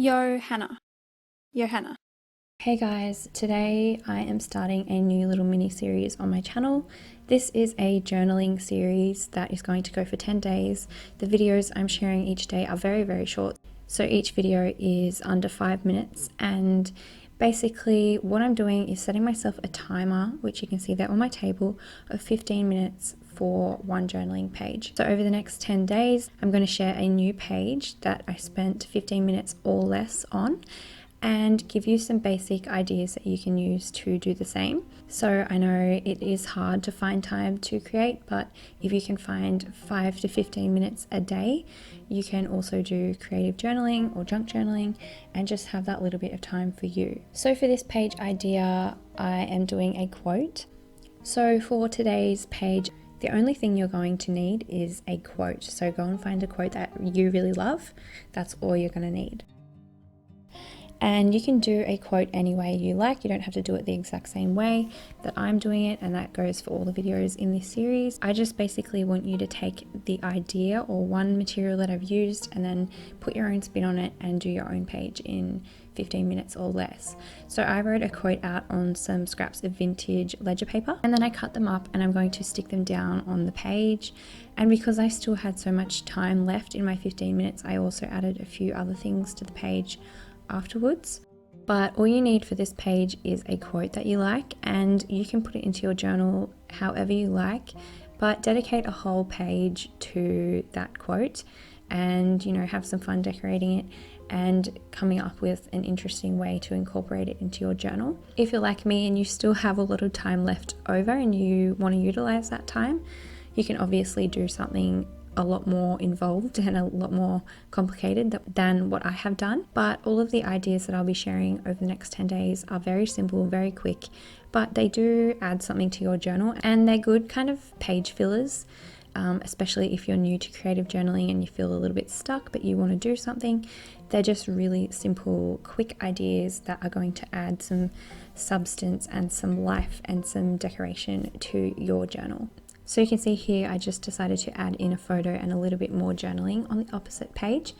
Johanna. Hey guys, today I am starting a new little mini series on my channel. This is a journaling series that is going to go for 10 days. The videos I'm sharing each day are very short. So each video is under 5 minutes, and basically what I'm doing is setting myself a timer, which you can see there on my table, of 15 minutes for one journaling page. So over the next 10 days, I'm going to share a new page that I spent 15 minutes or less on, and give you some basic ideas that you can use to do the same. So I know it is hard to find time to create, but if you can find 5 to 15 minutes a day, you can also do creative journaling or junk journaling and just have that little bit of time for you. So for this page idea, I am doing a quote. So for today's page, the only thing you're going to need is a quote. So go and find a quote that you really love. That's all you're going to need. And you can do a quote any way you like. You don't have to do it the exact same way that I'm doing it, and that goes for all the videos in this series. I just basically want you to take the idea or one material that I've used and then put your own spin on it and do your own page in 15 minutes or less. So I wrote a quote out on some scraps of vintage ledger paper, and then I cut them up and I'm going to stick them down on the page. And because I still had so much time left in my 15 minutes, I also added a few other things to the page afterwards. But all you need for this page is a quote that you like, and you can put it into your journal however you like, but dedicate a whole page to that quote and, you know, have some fun decorating it and coming up with an interesting way to incorporate it into your journal. If you're like me and you still have a lot of time left over and you want to utilize that time, you can obviously do something a lot more involved and a lot more complicated than what I have done. But all of the ideas that I'll be sharing over the next 10 days are very simple, very quick, but they do add something to your journal, and they're good kind of page fillers, especially if you're new to creative journaling and you feel a little bit stuck but you want to do something. They're just really simple, quick ideas that are going to add some substance and some life and some decoration to your journal. So you can see here I just decided to add in a photo and a little bit more journaling on the opposite page.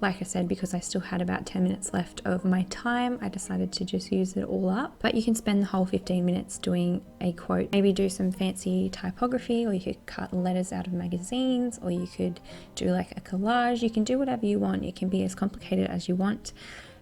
Like I said, because I still had about 10 minutes left of my time, I decided to just use it all up. But you can spend the whole 15 minutes doing a quote. Maybe do some fancy typography, or you could cut letters out of magazines, or you could do like a collage. You can do whatever you want. It can be as complicated as you want.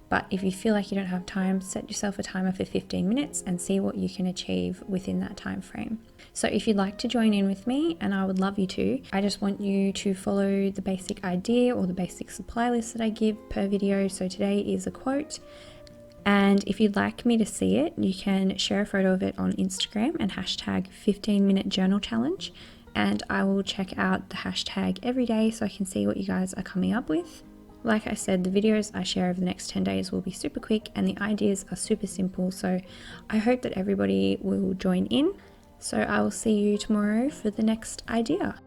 But if you feel like you don't have time, set yourself a timer for 15 minutes and see what you can achieve within that time frame. So if you'd like to join in with me, and I would love you to, I just want you to follow the basic idea or the basic supply list that I give per video. So today is a quote. And if you'd like me to see it, you can share a photo of it on Instagram and hashtag 15-minute journal challenge. And I will check out the hashtag every day so I can see what you guys are coming up with. Like I said, the videos I share over the next 10 days will be super quick and the ideas are super simple, so I hope that everybody will join in. So I will see you tomorrow for the next idea.